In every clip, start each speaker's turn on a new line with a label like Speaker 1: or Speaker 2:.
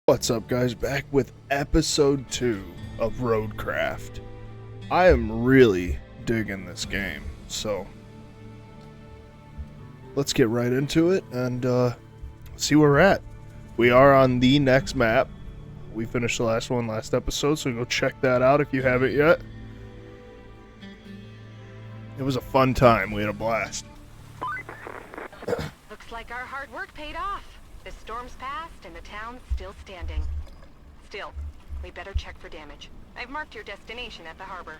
Speaker 1: What's up, guys? Back with episode 2 of RoadCraft. I am really digging this game, so let's get right into it and see where we're at. We are on the next map. We finished the last one last episode, so go check that out if you haven't yet. It was a fun time. We had a blast.
Speaker 2: Looks like our hard work paid off. The storm's passed and the town's still standing. Still, we better check for damage. I've marked your destination at the harbor.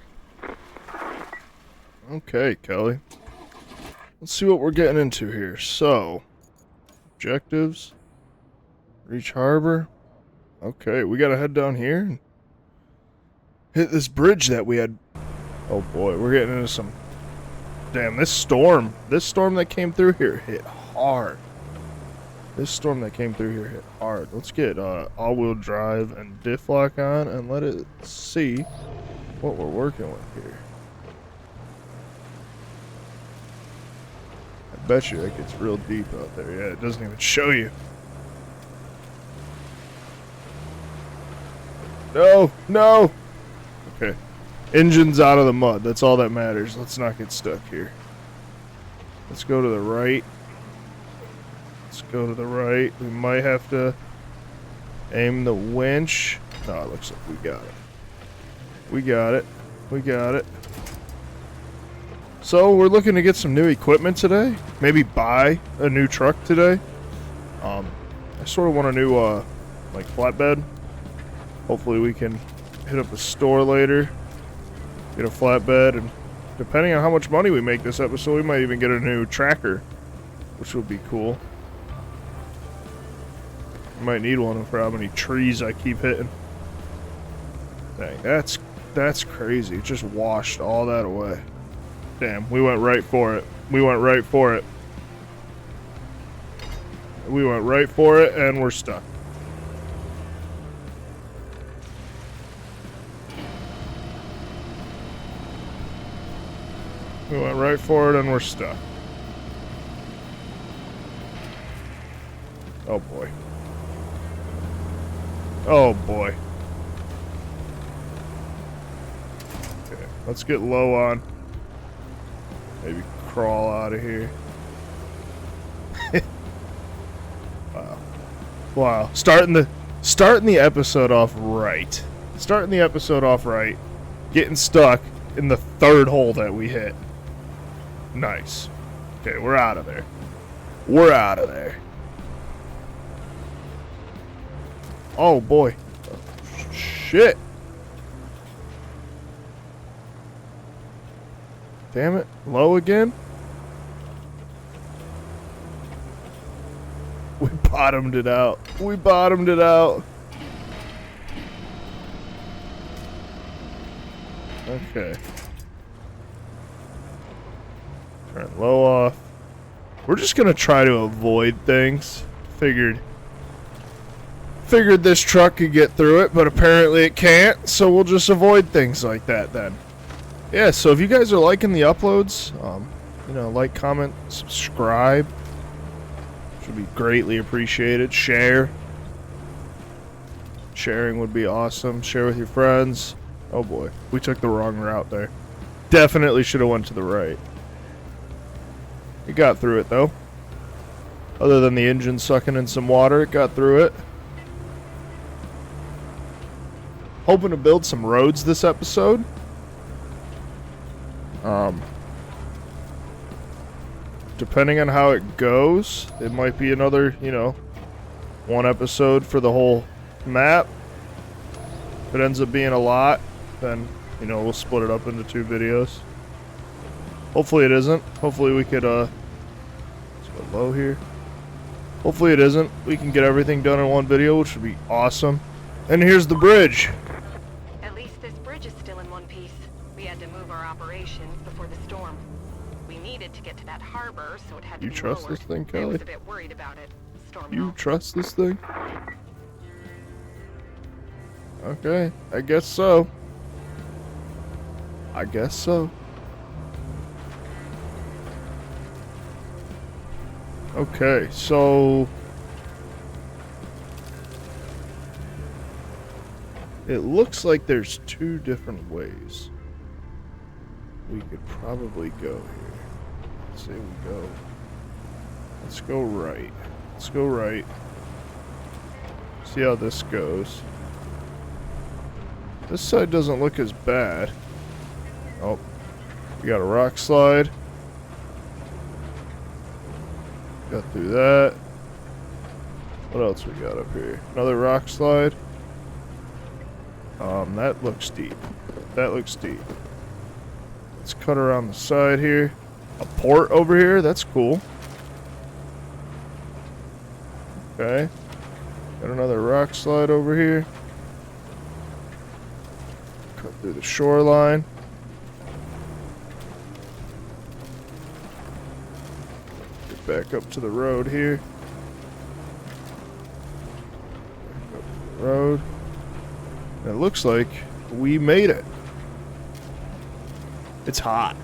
Speaker 1: Okay, Kelly. Let's see what we're getting into here. So, objectives. Reach harbor. Okay, we gotta head down here and hit this bridge that we had. Oh boy, we're getting into some... Damn, this storm that came through here hit hard. This storm that came through here hit hard. Let's get all-wheel drive and diff lock on and let it see what we're working with here. I bet you it gets real deep out there. Yeah, it doesn't even show you. No, no. Okay. Engine's out of the mud. That's all that matters. Let's not get stuck here. Let's go to the right. Let's go to the right. We might have to aim the winch. No, it looks like we got it. We got it. We got it. So, we're looking to get some new equipment today. Maybe buy a new truck today. I sort of want a new, like, flatbed. Hopefully we can hit up a store later. Get a flatbed, and depending on how much money we make this episode, we might even get a new tracker, which would be cool. I might need one for how many trees I keep hitting. Dang, that's crazy. It just washed all that away. Damn, we went right for it. We went right for it. We went right for it, and we're stuck. We went right for it, and we're stuck. Oh boy. Oh boy. Okay, let's get low on. Maybe crawl out of here. Wow. Wow. Starting the episode off right. Starting the episode off right. Getting stuck in the third hole that we hit. Nice. Okay, we're out of there. We're out of there. Oh boy. Oh, shit. Damn it. Low again? We bottomed it out. We bottomed it out. Okay. Turn low off. We're just gonna try to avoid things. Figured this truck could get through it, but apparently it can't, so we'll just avoid things like that then. Yeah, so if you guys are liking the uploads, you know, like, comment, subscribe. Should be greatly appreciated. Share. Sharing would be awesome. Share with your friends. Oh boy, we took the wrong route there. Definitely should have went to the right. It got through it though. Other than the engine sucking in some water, it got through it. Hoping to build some roads this episode. Depending on how it goes, it might be another, you know, one episode for the whole map. If it ends up being a lot, then, you know, we'll split it up into 2 videos. Hopefully it isn't. Hopefully we could, let's go low here. Hopefully it isn't. We can get everything done in one video, which would be awesome. And here's the bridge.
Speaker 2: At least this bridge is still in one piece. We had to move our operations before the storm. We needed to get to that harbor, so it had to be
Speaker 1: You trust
Speaker 2: lowered.
Speaker 1: this thing,
Speaker 2: I
Speaker 1: Kelly?
Speaker 2: was a bit worried about it. Storm
Speaker 1: You
Speaker 2: and all.
Speaker 1: trust this thing? Okay, I guess so. I guess so. Okay, so It looks like there's two different ways we could probably go here. Let's say we go. Let's go right. Let's go right. See how this goes. This side doesn't look as bad. Oh, we got a rock slide. Got through that. What else we got up here? Another rock slide. That looks deep. That looks deep. Let's cut around the side here. A port over here? That's cool. Okay. Got another rock slide over here. Cut through the shoreline. Get back up to the road here. Back up to the road. And it looks like we made it. It's hot.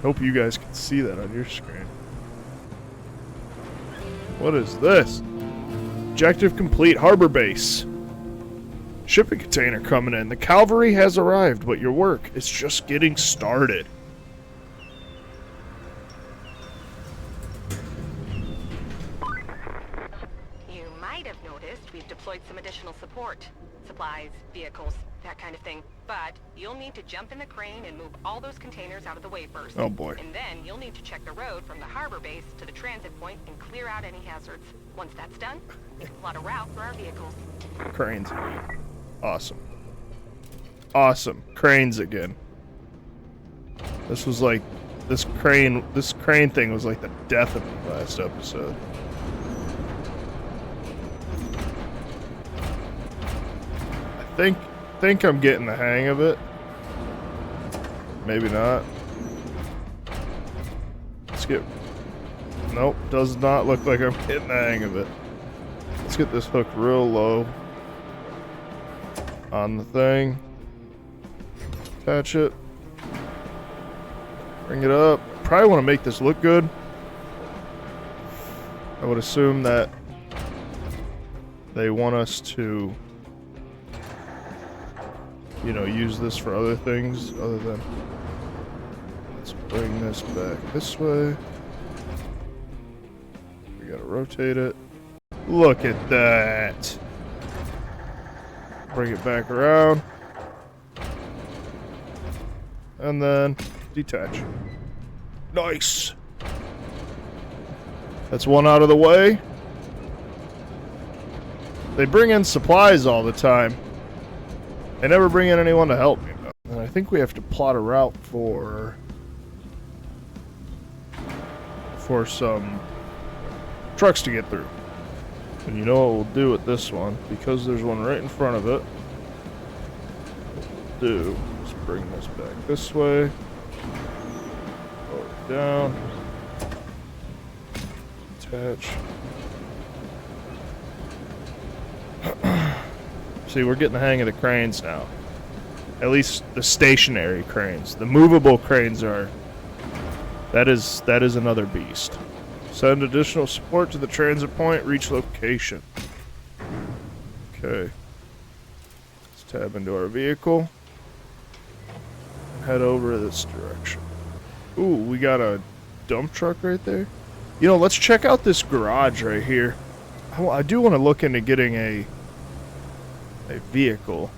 Speaker 1: Hope you guys can see that on your screen. What is this? Objective complete. Harbor base. Shipping container coming in. The cavalry has arrived, but your work is just getting started.
Speaker 2: You might have noticed we've deployed some additional support. Supplies, vehicles, that kind of thing. But you'll need to jump in the crane and move all those containers out of the way first.
Speaker 1: Oh boy.
Speaker 2: And then you'll need to check the road from the harbor base to the transit point and clear out any hazards. Once that's done, you can plot a route for our vehicles.
Speaker 1: Cranes. Awesome. Awesome. Cranes again. This was like this crane thing was like the death of me last episode. I think I'm getting the hang of it. Maybe not. Let's get. Nope, does not look like I'm getting the hang of it. Let's get this hook real low on the thing. Attach it. Bring it up. Probably want to make this look good. I would assume that they want us to, you know, use this for other things other than. Let's bring this back this way. We gotta rotate it. Look at that. Bring it back around. And then detach. Nice. That's one out of the way. They bring in supplies all the time. They never bring in anyone to help me, though. And I think we have to plot a route for some trucks to get through. And you know what we'll do with this one, because there's one right in front of it. What we'll do is bring this back this way. Lower it down. Attach. See, we're getting the hang of the cranes now. At least the stationary cranes. The movable cranes are... That is another beast. Send additional support to the transit point. Reach location. Okay. Let's tab into our vehicle. Head over this direction. Ooh, we got a dump truck right there. You know, let's check out this garage right here. I do want to look into getting a vehicle.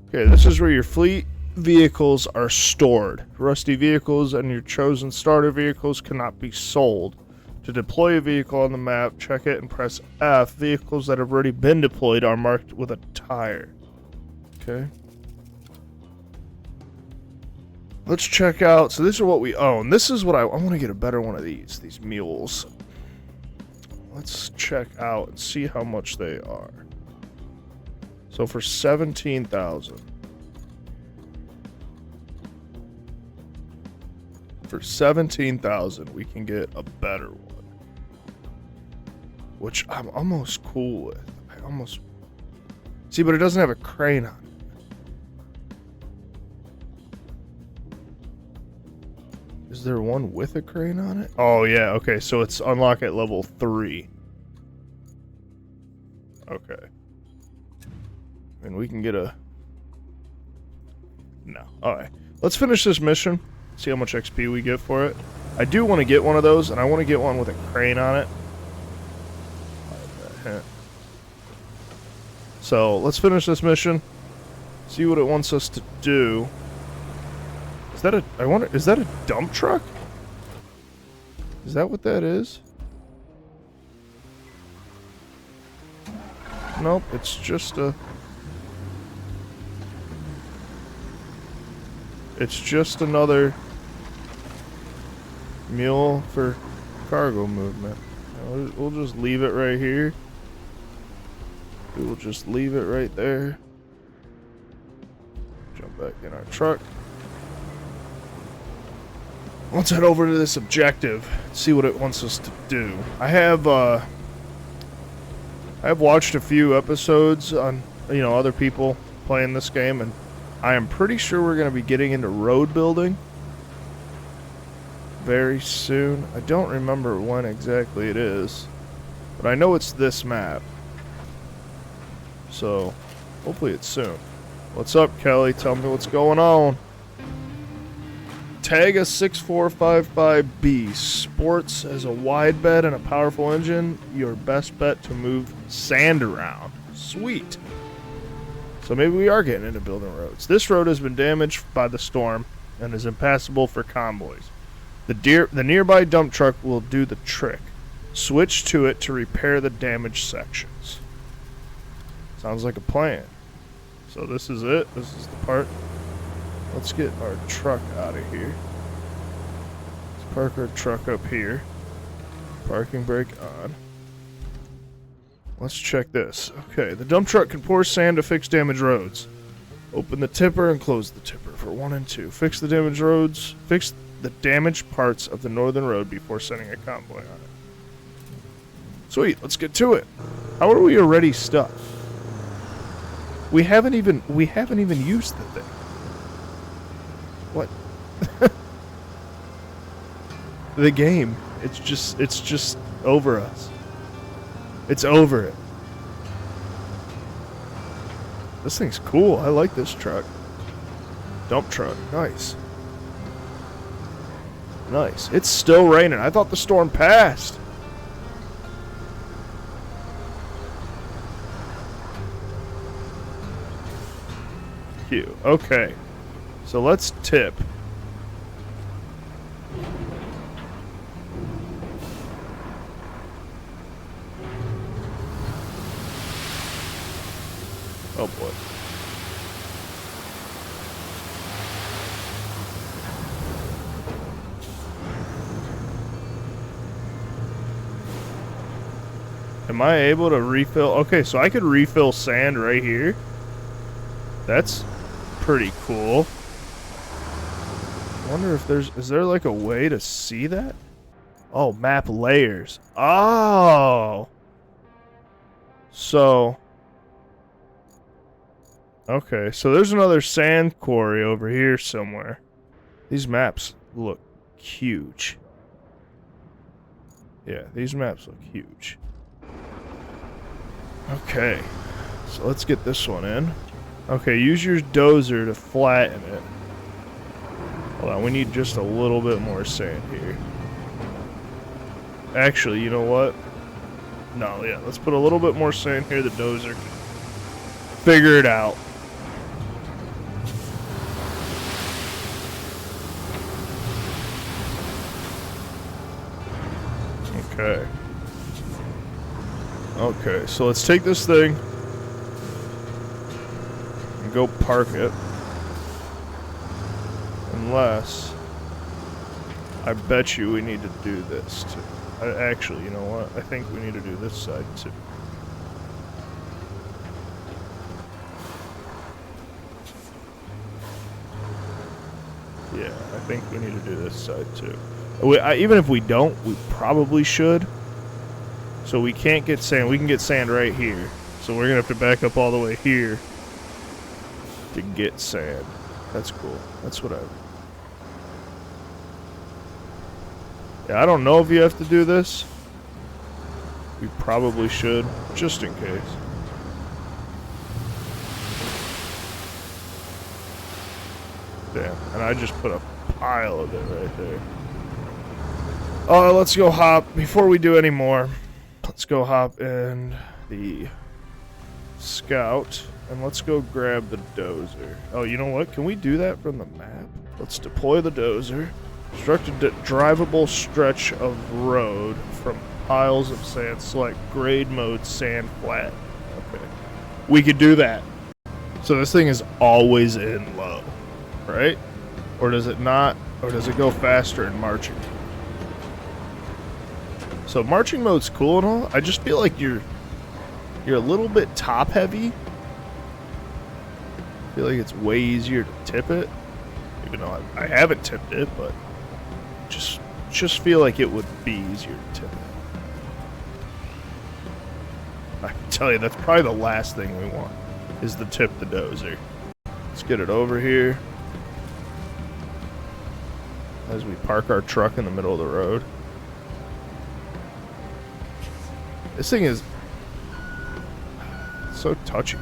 Speaker 1: Okay, this is where your fleet vehicles are stored. Rusty vehicles and your chosen starter vehicles cannot be sold. To deploy a vehicle on the map, check it and press F. Vehicles that have already been deployed are marked with a tire. Okay. Let's check out. So this is what we own. This is what I want to get a better one of these mules. Let's check out and see how much they are. So for 17,000. For 17,000, we can get a better one, which I'm almost cool with. I almost see, but it doesn't have a crane on it. Is there one with a crane on it? Oh yeah, okay, so it's unlock at level 3. Okay. And we can get a... No. Alright. Let's finish this mission. See how much XP we get for it. I do want to get one of those, and I want to get one with a crane on it. So, let's finish this mission. See what it wants us to do. Is that a... I wonder... Is that a dump truck? Is that what that is? Nope, it's just a... It's just another mule for cargo movement. We'll just leave it right here. We will just leave it right there. Jump back in our truck. Let's head over to this objective. See what it wants us to do. I have watched a few episodes on, you know, other people playing this game, and I am pretty sure we're going to be getting into road building very soon. I don't remember when exactly it is, but I know it's this map. So, hopefully it's soon. What's up, Kelly? Tell me what's going on. Tega 6455B. Sports as a wide bed and a powerful engine. Your best bet to move sand around. Sweet. So maybe we are getting into building roads. This road has been damaged by the storm and is impassable for convoys. The nearby dump truck will do the trick. Switch to it to repair the damaged sections. Sounds like a plan. So this is it. This is the part. Let's get our truck out of here. Let's park our truck up here. Parking brake on. Let's check this. Okay, the dump truck can pour sand to fix damaged roads. Open the tipper and close the tipper for 1 and 2. Fix the damaged roads. Fix the damaged parts of the northern road before sending a convoy on it. Sweet, let's get to it. How are we already stuck? We haven't even used the thing. What? The game. It's just over us. It's over it. This thing's cool. I like this truck. Dump truck. Nice. Nice. It's still raining. I thought the storm passed. Cute. Okay. So let's tip. Oh boy. Am I able to refill? Okay, so I could refill sand right here. That's pretty cool. I wonder if is there like a way to see that? Oh, map layers. Oh. So. Okay, so there's another sand quarry over here somewhere. These maps look huge. Yeah, these maps look huge. Okay, so let's get this one in. Okay, use your dozer to flatten it. Hold on, we need just a little bit more sand here. Actually, you know what? No, yeah, let's put a little bit more sand here. The dozer can figure it out. Okay. Okay, so let's take this thing and go park it. Unless, I bet you we need to do this too. Actually, you know what? I think we need to do this side too. Yeah, I think we need to do this side too. Even if we don't, we probably should. So we can't get sand. We can get sand right here. So we're going to have to back up all the way here to get sand. That's cool. That's what Yeah, I don't know if you have to do this. We probably should, just in case. And I just put a pile of it right there. Oh, let's go hop. Before we do any more, let's go hop in the scout. And let's go grab the dozer. Oh, you know what? Can we do that from the map? Let's deploy the dozer. Construct a drivable stretch of road from piles of sand. Select grade mode sand flat. Okay. We could do that. So this thing is always in low, right? Or does it not? Or does it go faster in marching? So marching mode's cool and all. I just feel like you're a little bit top heavy. I feel like it's way easier to tip it. Even though I haven't tipped it, but just feel like it would be easier to tip it. I can tell you that's probably the last thing we want, is to tip the dozer. Let's get it over here. As we park our truck in the middle of the road. This thing is so touchy.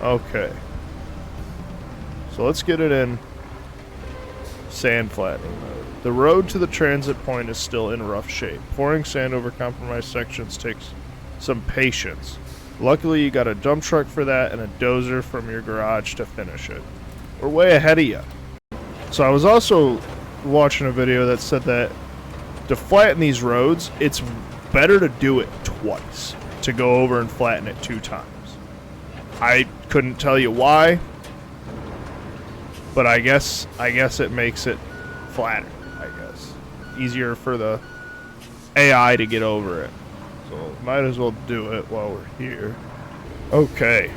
Speaker 1: Okay. So let's get it in sand flattening mode. The road to the transit point is still in rough shape. Pouring sand over compromised sections takes some patience. Luckily, you got a dump truck for that and a dozer from your garage to finish it. We're way ahead of you. So I was also watching a video that said that to flatten these roads, it's better to do it twice. To go over and flatten it 2 times. I couldn't tell you why, but I guess it makes it flatter. I guess easier for the AI to get over it. So might as well do it while we're here. Okay,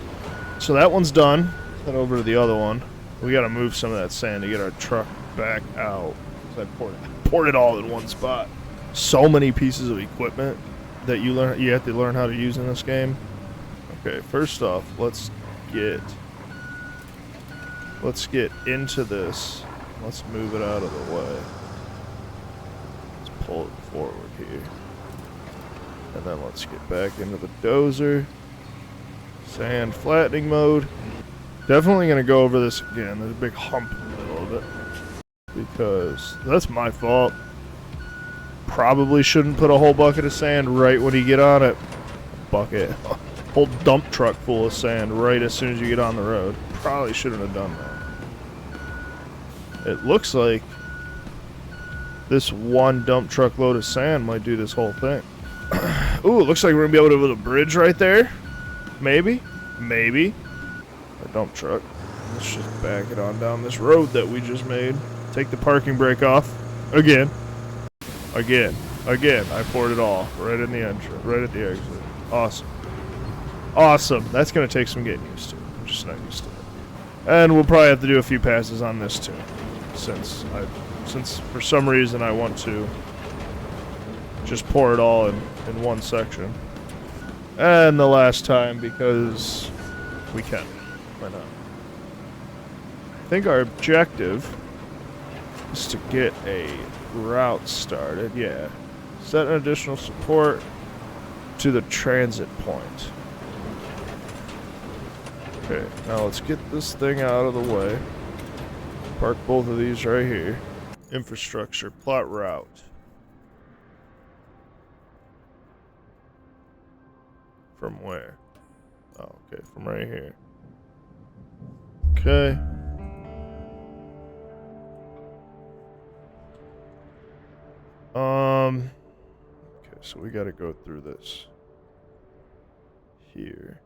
Speaker 1: so that one's done. Head over to the other one. We got to move some of that sand to get our truck back out. I poured it all in one spot. So many pieces of equipment that you have to learn how to use in this game. Okay, first off, let's get into this. Let's move it out of the way. Let's pull it forward here. And then let's get back into the dozer. Sand flattening mode. Definitely going to go over this again. There's a big hump in the middle of it. Because that's my fault. Probably shouldn't put a whole bucket of sand right when you get on it. Bucket. Whole dump truck full of sand right as soon as you get on the road. Probably shouldn't have done that. It looks like this one dump truck load of sand might do this whole thing. Ooh, it looks like we're going to be able to build a bridge right there. Maybe. Maybe. A dump truck. Let's just back it on down this road that we just made. Take the parking brake off. Again. Again. I poured it all right in the entrance, right at the exit. Awesome. Awesome. That's going to take some getting used to. I'm just not used to it. And we'll probably have to do a few passes on this too. Since for some reason I want to just pour it all in one section. And the last time because we can. Why not? I think our objective is to get a route started. Yeah. Set an additional support to the transit point. Okay, now let's get this thing out of the way. Park both of these right here. Infrastructure, plot route. From where? Oh, okay, from right here. Okay. Okay, so we gotta go through this. Here.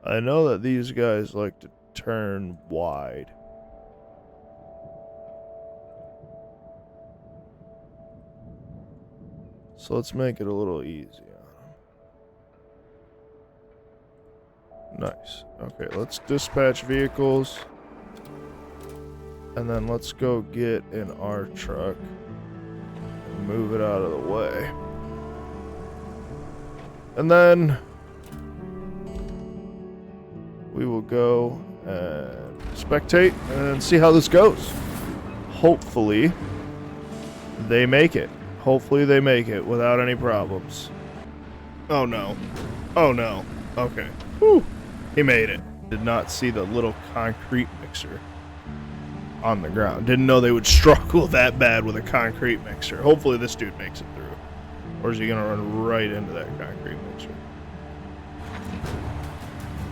Speaker 1: I know that these guys like to turn wide. So let's make it a little easy on them. Nice. Okay, let's dispatch vehicles. And then let's go get in our truck and move it out of the way. And then we will go and spectate and see how this goes. Hopefully they make it. Hopefully they make it without any problems. Oh no. Oh no. Okay. Whew. He made it. Did not see the little concrete mixer on the ground. Didn't know they would struggle that bad with a concrete mixer. Hopefully this dude makes it through. Or is he gonna run right into that concrete mixer?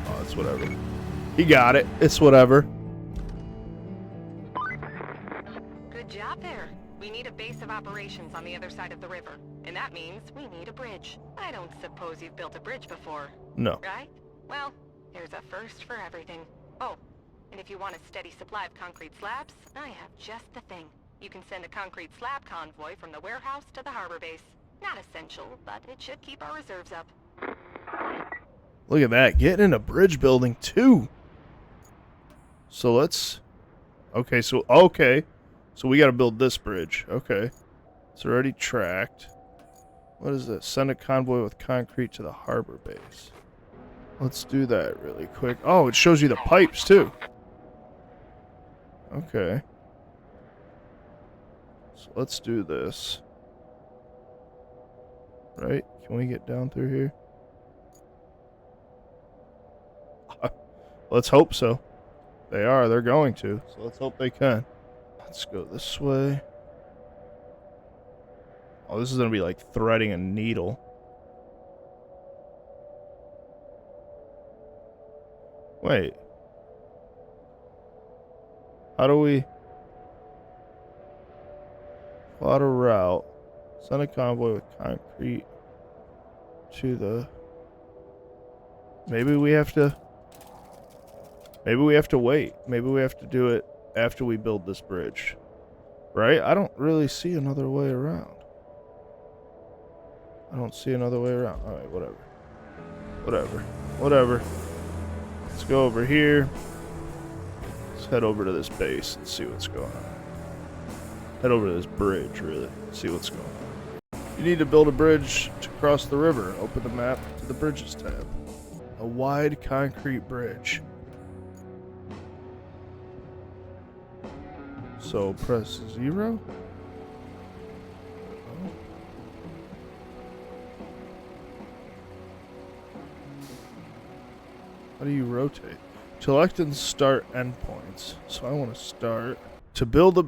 Speaker 1: Oh, it's whatever. He got it. It's whatever.
Speaker 2: Good job there. We need a base of operations on the other side of the river. And that means we need a bridge. I don't suppose you've built a bridge before.
Speaker 1: No.
Speaker 2: Right? Well, there's a first for everything. Oh, and if you want a steady supply of concrete slabs, I have just the thing. You can send a concrete slab convoy from the warehouse to the harbor base. Not essential, but it should keep our reserves up.
Speaker 1: Look at that. Getting in a bridge building, too. So let's... Okay, so we gotta build this bridge. Okay. It's already tracked. What is this? Send a convoy with concrete to the harbor base. Let's do that really quick. Oh, it shows you the pipes, too. Okay. So let's do this. Right? Can we get down through here? Let's hope so. They're going to. So let's hope they can. Let's go this way. Oh, this is gonna be like threading a needle. Wait. How do we plot a route? Send a convoy with concrete to the... Maybe we have to wait. Maybe we have to do it after we build this bridge. Right? I don't really see another way around. I don't see another way around. Alright, whatever. Let's go over here. Let's head over to this base and see what's going on. Head over to this bridge, really. See what's going on. You need to build a bridge to cross the river. Open the map to the Bridges tab. A wide concrete bridge. So press 0. Oh. How do you rotate? Select and start endpoints. So I want to start. To build the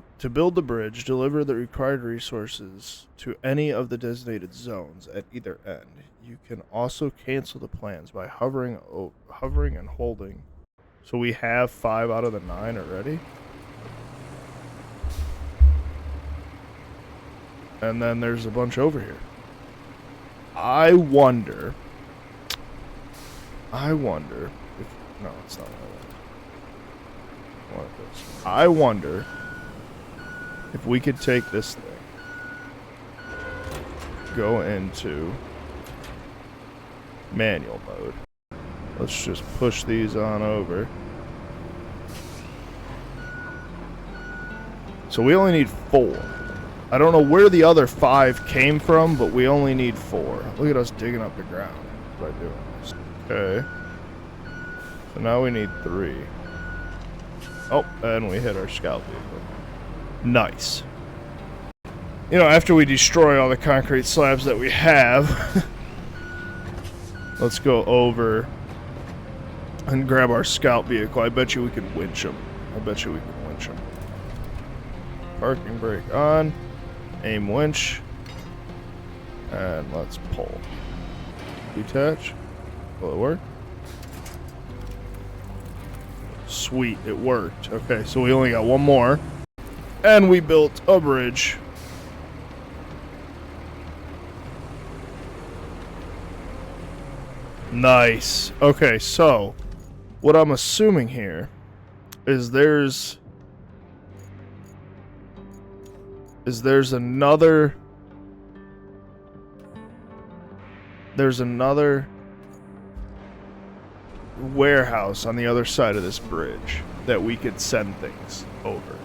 Speaker 1: bridge, deliver the required resources to any of the designated zones at either end. You can also cancel the plans by hovering and holding. So we have 5 out of the 9 already. And then there's a bunch over here. I wonder if... No, it's not one of those. I wonder if we could take this thing, go into manual mode. Let's just push these on over. So we only need 4. I don't know where the other 5 came from, but we only need 4. Look at us digging up the ground by doing this. Okay. So now we need 3. Oh, and we hit our scout vehicle. Nice. You know, after we destroy all the concrete slabs that we have, let's go over and grab our scout vehicle. I bet you we could winch them. Parking brake on. Aim winch. And let's pull. Detach. Will it work? Sweet, it worked. Okay, so we only got one more. And we built a bridge. Nice. Okay, so what I'm assuming here is there's another warehouse on the other side of this bridge that we could send things over.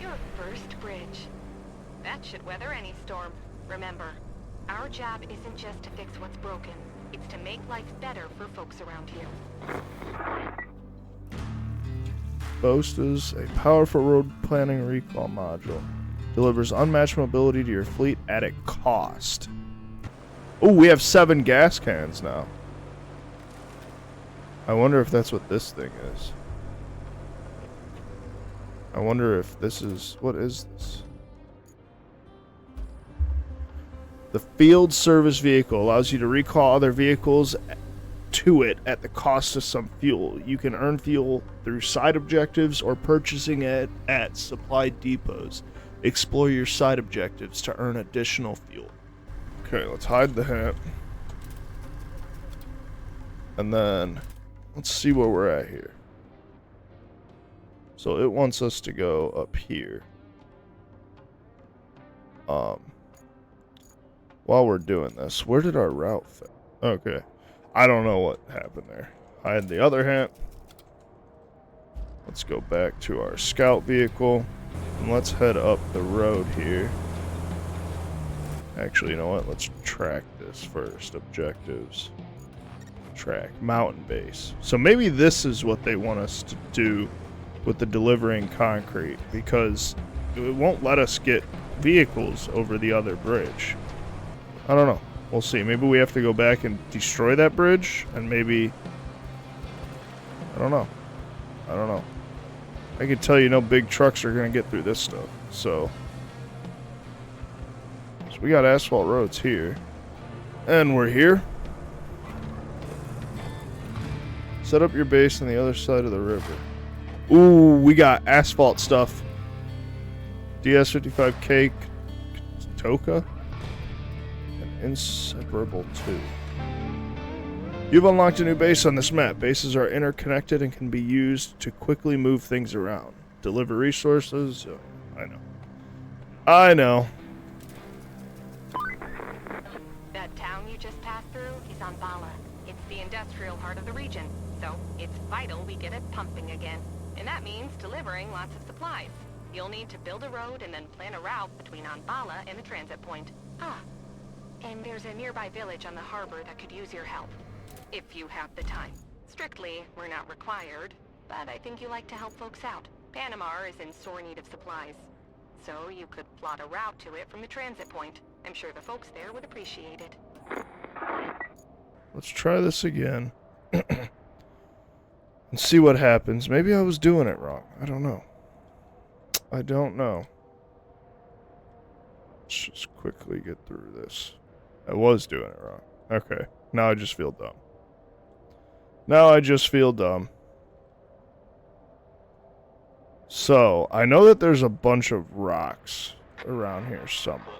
Speaker 2: Your first bridge. That should weather any storm. Remember, our job isn't just to fix what's broken. It's to make life better for folks around here.
Speaker 1: Boasts a powerful road planning recall module. Delivers unmatched mobility to your fleet at a cost. Oh, we have 7 gas cans now. I wonder if that's what this thing is. I wonder if this is... What is this? The field service vehicle allows you to recall other vehicles to it at the cost of some fuel. You can earn fuel through side objectives or purchasing it at supply depots. Explore your side objectives to earn additional fuel. Okay, let's hide the hat. And then let's see where we're at here. So it wants us to go up here. While we're doing this, where did our route fit? Okay. I don't know what happened there. Hide the other hat. Let's go back to our scout vehicle. And let's head up the road here. Actually, you know what? Let's track this first. Objectives. Track. Mountain base. So maybe this is what they want us to do with the delivering concrete. Because it won't let us get vehicles over the other bridge. I don't know. We'll see. Maybe we have to go back and destroy that bridge. And maybe... I don't know. I don't know. I can tell you no big trucks are going to get through this stuff. So we got asphalt roads here. And we're here. Set up your base on the other side of the river. Ooh, we got asphalt stuff. DS55K Toka. Inseparable 2. You've unlocked a new base on this map. Bases are interconnected and can be used to quickly move things around. Deliver resources. I know. I know.
Speaker 2: That town you just passed through is on Bala. It's the industrial heart of the region, so it's vital we get it pumping again. And that means delivering lots of supplies. You'll need to build a road and then plan a route between Anbala and the transit point. And there's a nearby village on the harbor that could use your help. If you have the time. Strictly, we're not required, but I think you like to help folks out. Panama is in sore need of supplies. So you could plot a route to it from the transit point. I'm sure the folks there would appreciate it.
Speaker 1: Let's try this again. And see what happens. Maybe I was doing it wrong. I don't know. I don't know. Let's just quickly get through this. I was doing it wrong. Okay. Now I just feel dumb. Now I just feel dumb. So, I know that there's a bunch of rocks around here somewhere.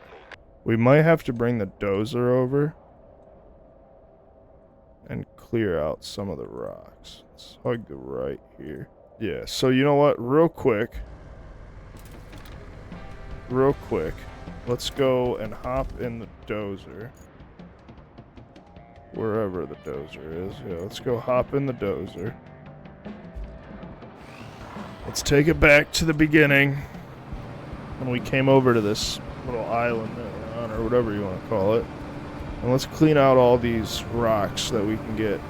Speaker 1: We might have to bring the dozer over and clear out some of the rocks. Let's hug the right here. Yeah, so you know what? Real quick, let's go and hop in the dozer. Wherever the dozer is. Yeah, let's go hop in the dozer. Let's take it back to the beginning. When we came over to this little island that we're on, or whatever you want to call it. And let's clean out all these rocks so that we can get a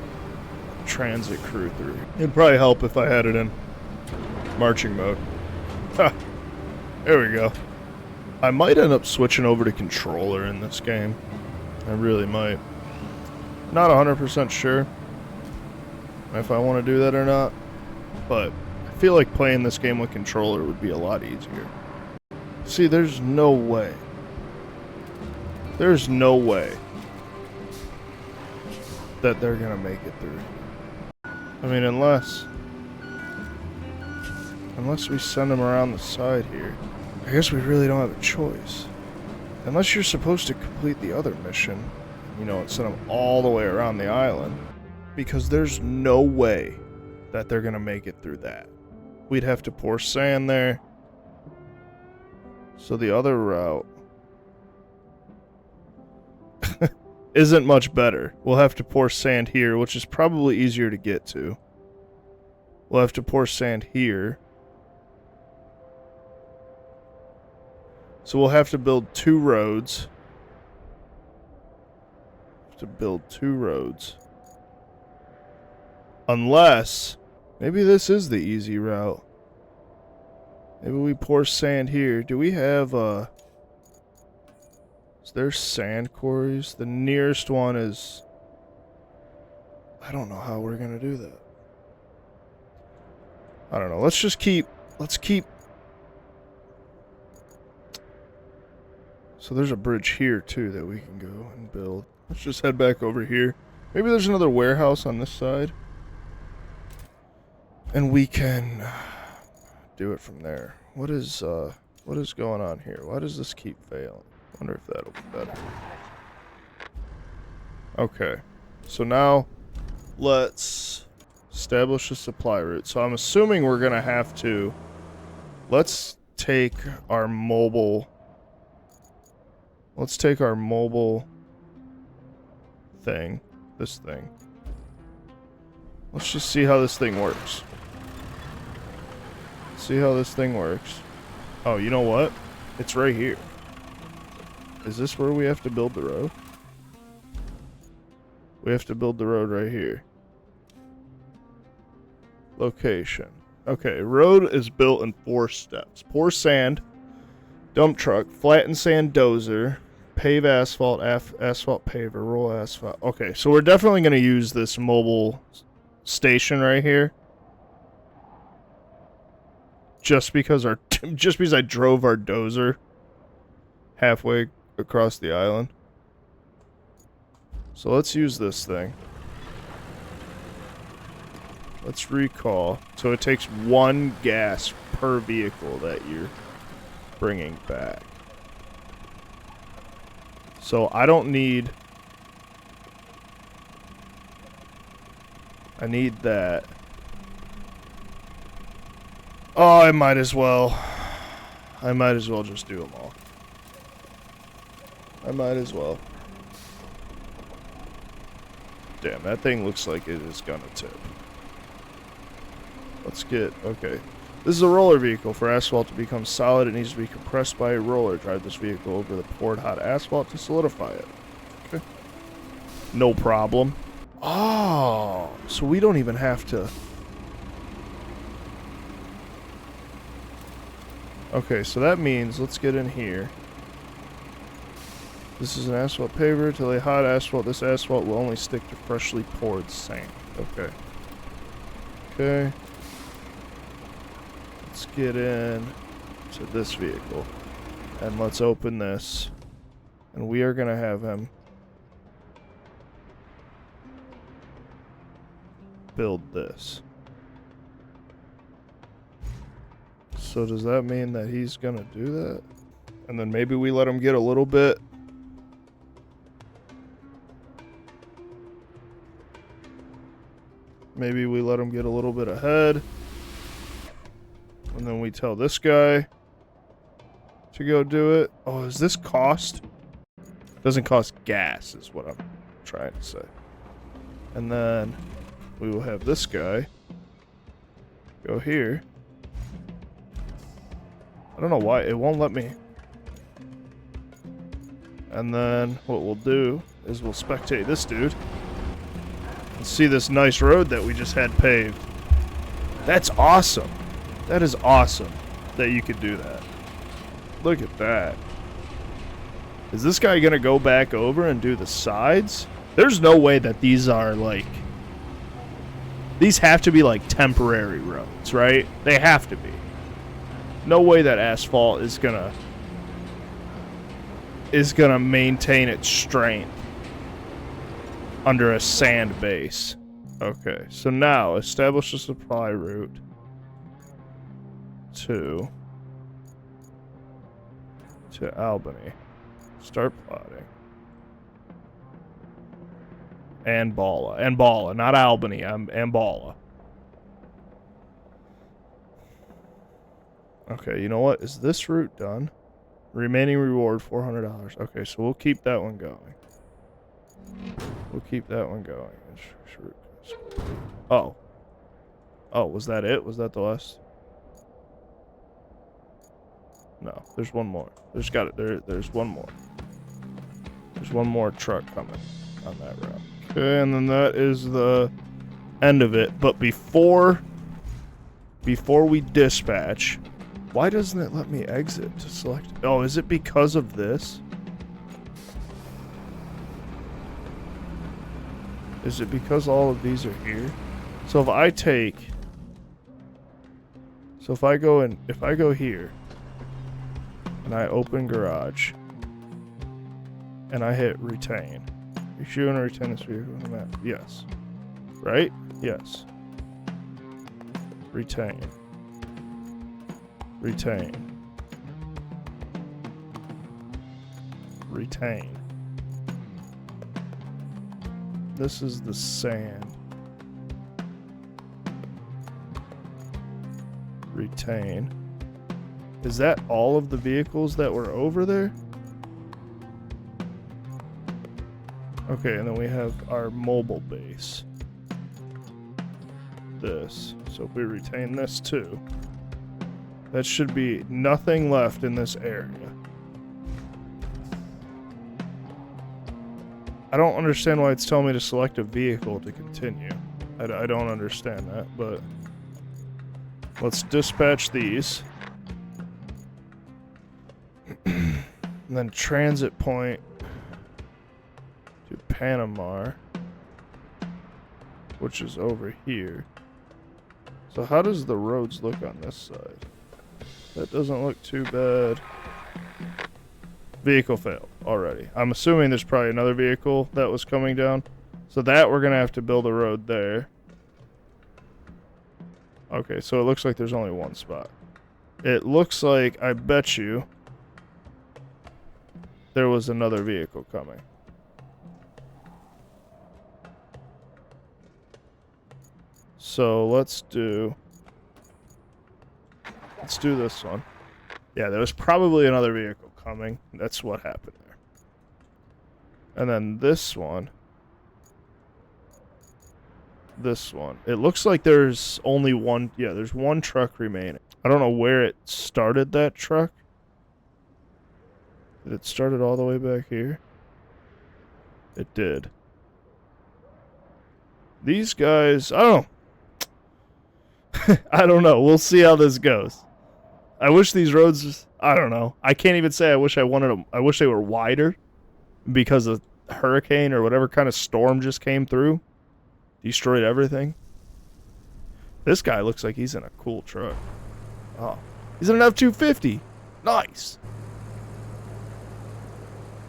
Speaker 1: transit crew through. It'd probably help if I had it in marching mode. Ha! There we go. I might end up switching over to controller in this game. I really might. Not 100% sure if I want to do that or not, but I feel like playing this game with controller would be a lot easier. See, there's no way. There's no way that they're gonna make it through. I mean, unless we send them around the side here. I guess we really don't have a choice. Unless you're supposed to complete the other mission. You know, and send them all the way around the island. Because there's no way that they're going to make it through that. We'd have to pour sand there. So the other route isn't much better. We'll have to pour sand here, which is probably easier to get to. We'll have to pour sand here. So we'll have to build 2 roads. To build 2 roads. Unless maybe this is the easy route. Maybe we pour sand here. Do we have is there's sand quarries. The nearest one is... I don't know how we're gonna do that. I don't know. Let's keep... So there's a bridge here, too, that we can go and build. Let's just head back over here. Maybe there's another warehouse on this side. And we can do it from there. What is going on here? Why does this keep failing? I wonder if that'll be better. Okay. So now, let's establish a supply route. So I'm assuming we're going to have to... Let's take our mobile... Let's take our mobile thing. This thing. Let's just see how this thing works. See how this thing works. Oh, you know what? It's right here. Is this where we have to build the road? We have to build the road right here. Location. Okay, road is built in 4 steps. Pour sand, dump truck, flatten sand dozer, pave asphalt, asphalt paver, roll asphalt. Okay, so we're definitely going to use this mobile station right here. Just because I drove our dozer halfway across the island. So let's use this thing. Let's recall. So it takes 1 gas per vehicle that you're bringing back. So I don't need... I need that. Oh, I might as well. I might as well just do them all. I might as well. Damn, that thing looks like it is gonna tip. Let's get... Okay. This is a roller vehicle. For asphalt to become solid, it needs to be compressed by a roller. Drive this vehicle over the poured hot asphalt to solidify it. Okay. No problem. Oh, so we don't even have to... Okay, so that means, let's get in here. This is an asphalt paver. To lay hot asphalt, this asphalt will only stick to freshly poured sand. Okay. Okay. Let's get in to this vehicle. And let's open this. And we are going to have him build this. So does that mean that he's going to do that? And then maybe we let him get a little bit. Maybe we let him get a little bit ahead. And then we tell this guy to go do it. Oh, does this cost? Doesn't cost gas is what I'm trying to say. And then we will have this guy go here. I don't know why it won't let me. And then what we'll do is we'll spectate this dude and see this nice road that we just had paved. That's awesome. That is awesome that you could do that. Look at that. Is this guy gonna go back over and do the sides? There's no way that these are like... These have to be like temporary roads, right? They have to be. No way that asphalt is gonna maintain its strength under a sand base. Okay, so now establish a supply route to Albany. Start plotting. Ambala, not Albany. Ambala. Okay, you know what? Is this route done? Remaining reward, $400. Okay, so we'll keep that one going. We'll keep that one going. Oh. Oh, was that it? Was that the last? No, there's one more. There's one more. There's one more truck coming on that route. Okay, and then that is the end of it. But before we dispatch... Why doesn't it let me exit to select? Oh, is it because of this? Is it because all of these are here? So if I take... So if I go here, and I open garage, and I hit retain. You sure you want to retain this vehicle on the map? Yes. Right? Yes. Retain. Retain. Retain. This is the sand. Retain. Is that all of the vehicles that were over there? Okay, and then we have our mobile base. This. So if we retain this too, that should be nothing left in this area. I don't understand why it's telling me to select a vehicle to continue. I don't understand that, but let's dispatch these. And then transit point to Panama, which is over here. So how does the roads look on this side? That doesn't look too bad. Vehicle failed already. I'm assuming there's probably another vehicle that was coming down. So that we're going to have to build a road there. Okay, so it looks like there's only one spot. It looks like, I bet you, there was another vehicle coming. So let's do this one. Yeah, there was probably another vehicle coming. That's what happened there. And then this one. This one. It looks like there's only one. Yeah, there's one truck remaining. I don't know where it started, that truck. Did it start it all the way back here? It did. These guys, I don't know. I don't know. We'll see how this goes. I wish these roads, I don't know. I can't even say I wish I wanted them. I wish they were wider because a hurricane or whatever kind of storm just came through. Destroyed everything. This guy looks like he's in a cool truck. Oh, he's in an F-250. Nice.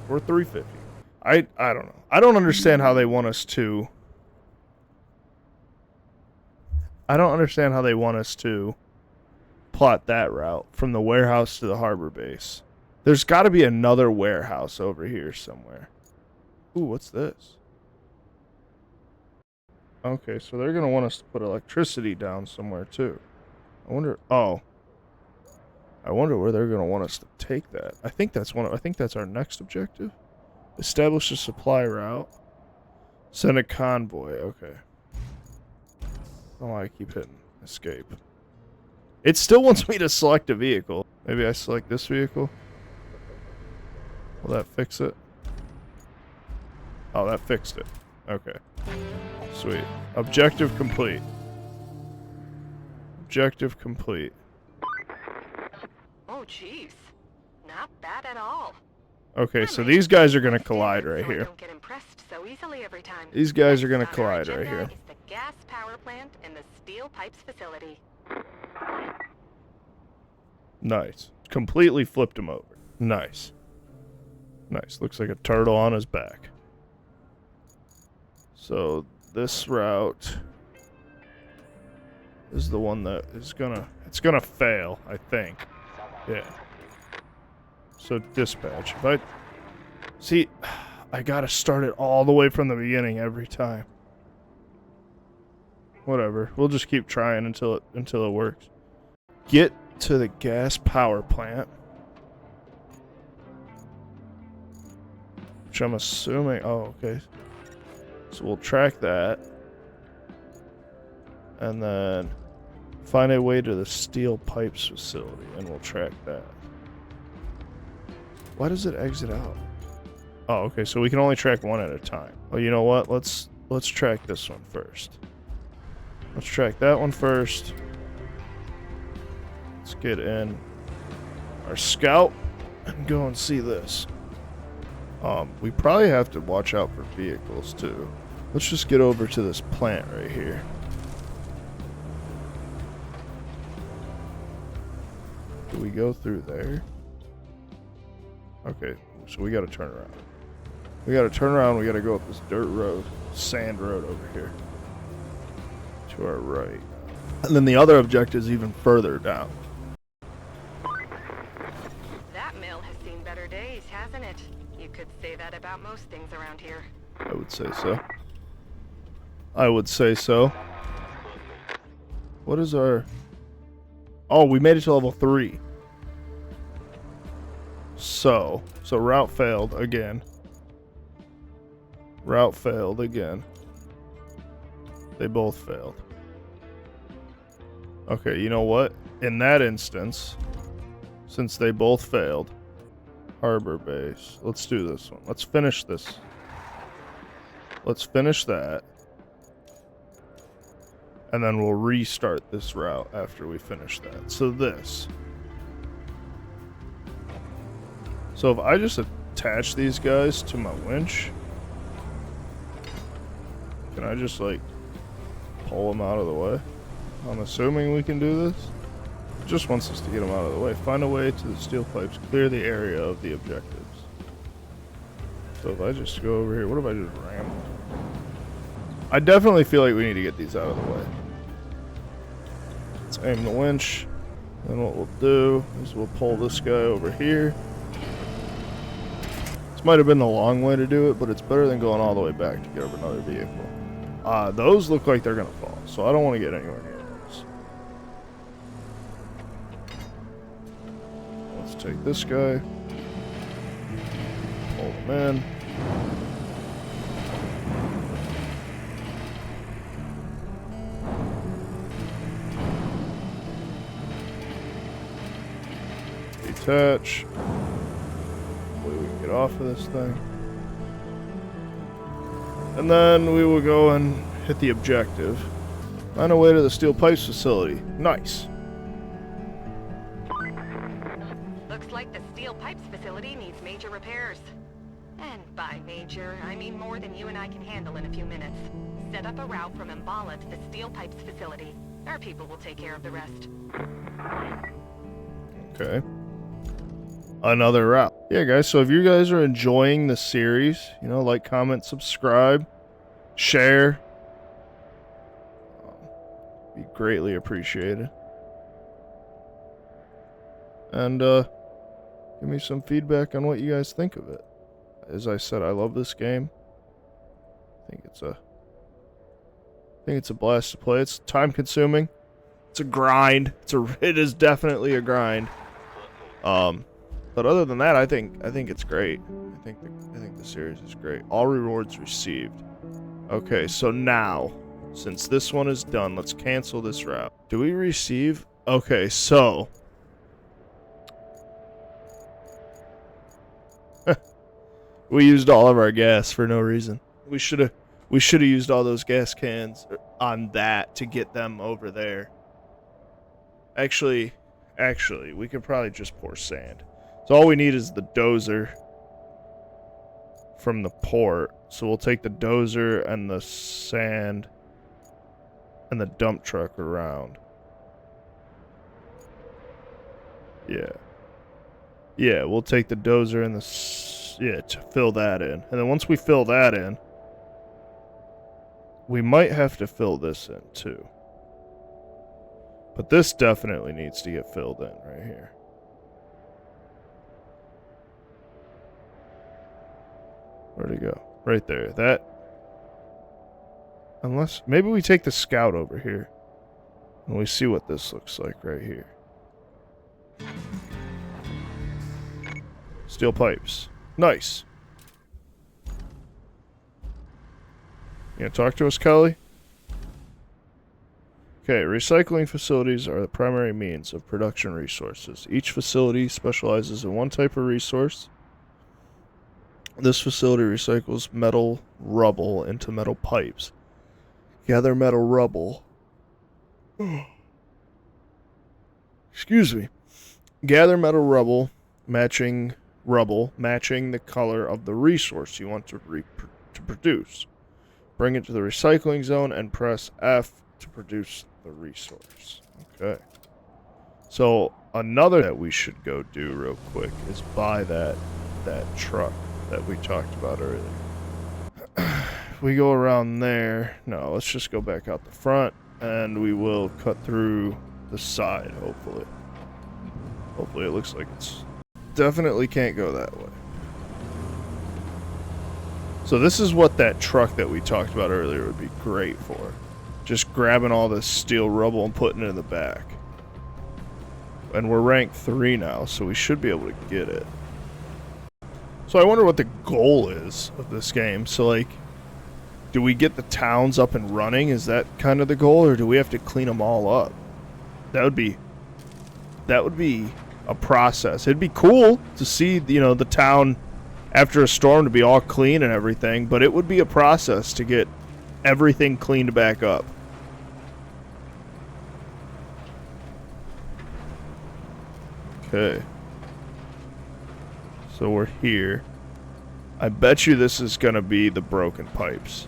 Speaker 1: Or 350. I don't know. I don't understand how they want us to. I don't understand how they want us to plot that route from the warehouse to the harbor base. There's got to be another warehouse over here somewhere. Ooh, what's this? Okay, so they're going to want us to put electricity down somewhere too. I wonder, oh. I wonder where they're going to want us to take that. I think that's our next objective. Establish a supply route. Send a convoy. Okay. Oh, I keep hitting escape. It still wants me to select a vehicle. Maybe I select this vehicle. Will that fix it? Oh, that fixed it. Okay. Sweet. Objective complete. Objective complete.
Speaker 2: Oh, jeez. Not bad at all.
Speaker 1: Okay, so these guys are going to collide right here.
Speaker 2: Don't get impressed so easily every time.
Speaker 1: These guys are going to collide right here.
Speaker 2: Is the gas power plant and the steel pipes facility.
Speaker 1: Nice. Completely flipped him over. Nice. Nice. Looks like a turtle on his back. So this route is the one that is it's gonna fail, I think. Yeah. So dispatch. If I gotta start it all the way from the beginning every time. Whatever. We'll just keep trying until it works. Get to the gas power plant. Which I'm assuming, oh, okay. So we'll track that. And then find a way to the steel pipes facility, and we'll track that. Why does it exit out? Oh, okay, so we can only track one at a time. Well, you know what? Let's track this one first. Let's track that one first. Let's get in our scout and go and see this. We probably have to watch out for vehicles too. Let's just get over to this plant right here. Do we go through there? Okay, so we gotta turn around. We gotta turn around, we gotta go up this dirt road, sand road over here. To our right. And then the other objective is even further down.
Speaker 2: That mill has seen better days, hasn't it? You could say that about most things around here.
Speaker 1: I would say so. I would say so. What is our... Oh, we made it to level 3. So route failed again. Route failed again. They both failed. Okay, you know what? In that instance, since they both failed, harbor base. Let's do this one. Let's finish this. Let's finish that. And then we'll restart this route after we finish that. So this. So if I just attach these guys to my winch, can I just like pull them out of the way? I'm assuming we can do this. It just wants us to get them out of the way. Find a way to the steel pipes. Clear the area of the objectives. So if I just go over here, what if I just ram them? I definitely feel like we need to get these out of the way. Let's aim the winch. Then what we'll do is we'll pull this guy over here. This might have been the long way to do it, but it's better than going all the way back to get over another vehicle. Those look like they're gonna fall, so I don't want to get anywhere near those. Let's take this guy. Pull him in. Detach. Hopefully we can get off of this thing. And then we will go and hit the objective. Find a way to the steel pipes facility. Nice.
Speaker 2: Looks like the steel pipes facility needs major repairs. And by major, I mean more than you and I can handle in a few minutes. Set up a route from Mbala to the steel pipes facility. Our people will take care of the rest.
Speaker 1: Okay. Another route. Yeah, guys, so if you guys are enjoying the series, you know, like, comment, subscribe, share. Be greatly appreciated. And, give me some feedback on what you guys think of it. As I said, I love this game. I think it's a blast to play. It's time consuming. It's a grind. It is definitely a grind. But other than that, I think it's great. I think the series is great. All rewards received. Okay, so now, since this one is done, let's cancel this route. Do we receive? Okay, so we used all of our gas for no reason. We should have used all those gas cans on that to get them over there. Actually, we could probably just pour sand. So all we need is the dozer from the port. So we'll take the dozer and the sand and the dump truck around. Yeah. Yeah, we'll take the dozer and to fill that in. And then once we fill that in, we might have to fill this in too. But this definitely needs to get filled in right here. Where'd it go? Right there. That. Unless. Maybe we take the scout over here. And we see what this looks like right here. Steel pipes. Nice. You gonna talk to us, Kelly? Okay, recycling facilities are the primary means of production resources. Each facility specializes in one type of resource. This facility recycles metal rubble into metal pipes. Gather metal rubble. Excuse me. Gather metal rubble matching the color of the resource you want to produce. Bring it to the recycling zone and press F to produce the resource. Okay. So another that we should go do real quick is buy that truck that we talked about earlier. If we go around there, no, let's just go back out the front and we will cut through the side, hopefully. Hopefully it looks like it's... Definitely can't go that way. So this is what that truck that we talked about earlier would be great for. Just grabbing all this steel rubble and putting it in the back. And we're ranked 3 now, so we should be able to get it. So I wonder what the goal is of this game. So, like, do we get the towns up and running? Is that kind of the goal, or do we have to clean them all up? That would be a process. It'd be cool to see, you know, the town after a storm to be all clean and everything, but it would be a process to get everything cleaned back up. Okay. So we're here. I bet you this is going to be the broken pipes.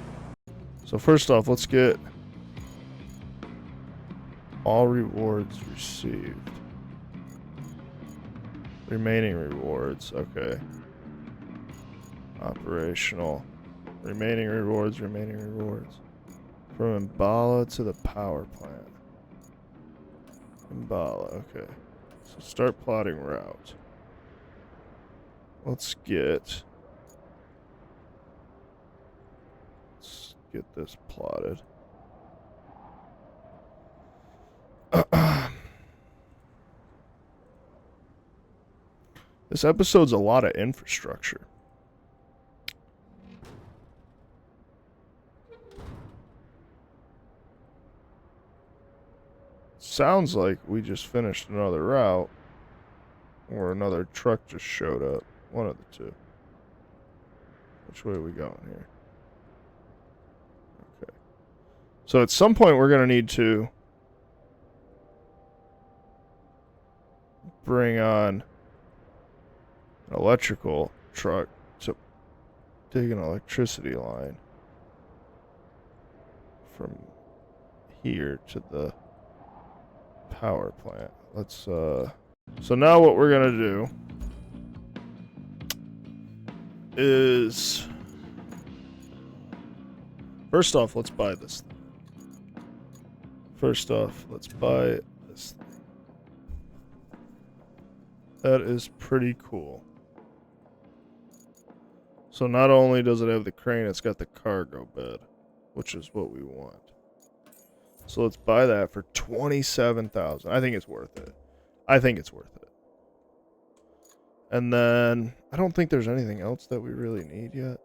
Speaker 1: So first off, let's get all rewards received. Remaining rewards, okay. Operational. Remaining rewards. From Imbala to the power plant. Imbala, okay. So start plotting route. Let's get this plotted. This episode's a lot of infrastructure. Sounds like we just finished another route, or another truck just showed up. One of the two. Which way are we going here? Okay. So at some point we're going to need to bring on an electrical truck to dig an electricity line from here to the power plant. Let's so now what we're gonna do is, first off, let's buy this thing. That is pretty cool. So not only does it have the crane, it's got the cargo bed, which is what we want. So let's buy that for 27,000. I think it's worth it. And then I don't think there's anything else that we really need yet.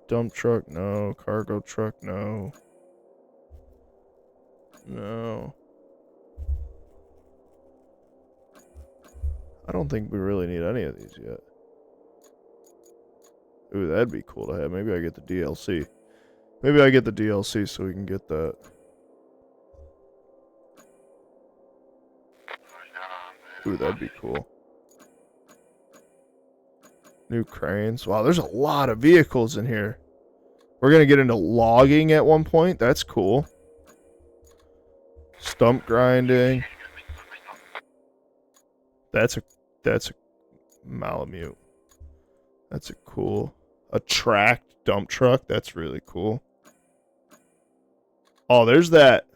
Speaker 1: Dump truck, no. Cargo truck, no. No. I don't think we really need any of these yet. Ooh, that'd be cool to have. Maybe I get the DLC. Maybe I get the DLC so we can get that. Ooh, that'd be cool. New cranes. Wow, there's a lot of vehicles in here. We're going to get into logging at one point. That's cool. Stump grinding. That's a Malamute. That's a cool. A tracked dump truck. That's really cool. Oh, there's that.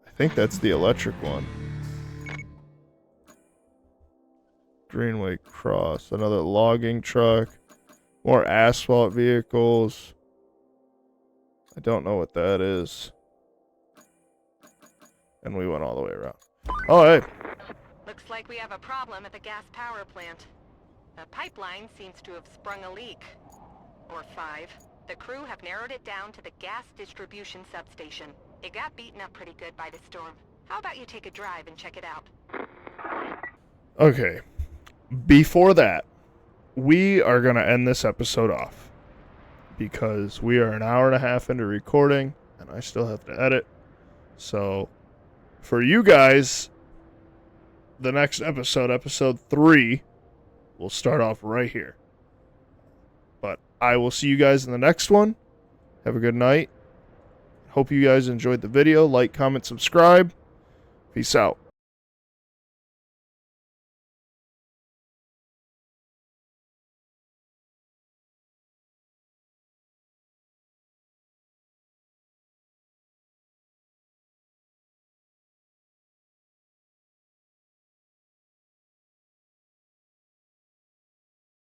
Speaker 1: I think that's the electric one. Greenway Cross. Another logging truck. More asphalt vehicles. I don't know what that is. And we went all the way around. Oh, hey.
Speaker 2: Looks like we have a problem at the gas power plant. The pipeline seems to have sprung a leak. Or 5. The crew have narrowed it down to the gas distribution substation. It got beaten up pretty good by the storm. How about you take a drive and check it out?
Speaker 1: Okay. Before that, we are going to end this episode off. Because we are an hour and a half into recording, and I still have to edit. So, for you guys, the next episode, episode 3, will start off right here. I will see you guys in the next one. Have a good night. Hope you guys enjoyed the video. Like, comment, subscribe. Peace out.